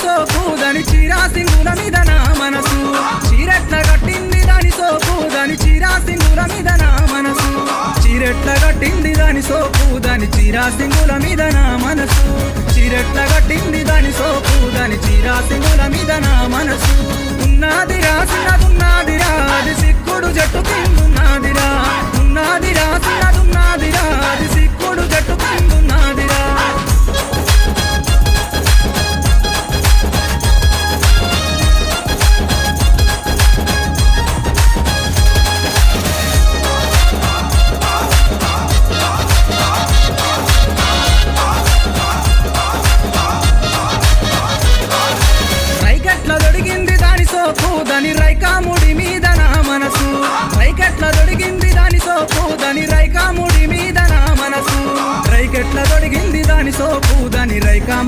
సోపు దాని చీరా సింగుల మీద నా మనసు చీరెట్ల కట్టింది దాని సోపు దాని చీరా సింగుల మీద నా మనసు చీరెట్ల కట్టింది దాని సోపు దాని చీరా సింగుల మీద నా మనసు చీరెట్ల కట్టింది దాని సోపు దాని చీరా సింగుల మీద నా మనసు ఉన్నదిరా చిన్నదున్నదిరా అది సిక్కుడు జట్టు కిందున్నదిరా ఉన్నదిరా చిన్నదున్నదిరా అది సిక్కుడు జట్టు కిందున్నదిరా దాని రైకాముడి మీద నా మనసు రైకెట్ల దొడిగింది దాని సోపు దాని రైకాముడి మీద నా మనసు రైకెట్ల దొడిగింది దాని సోపు దాని రైకాము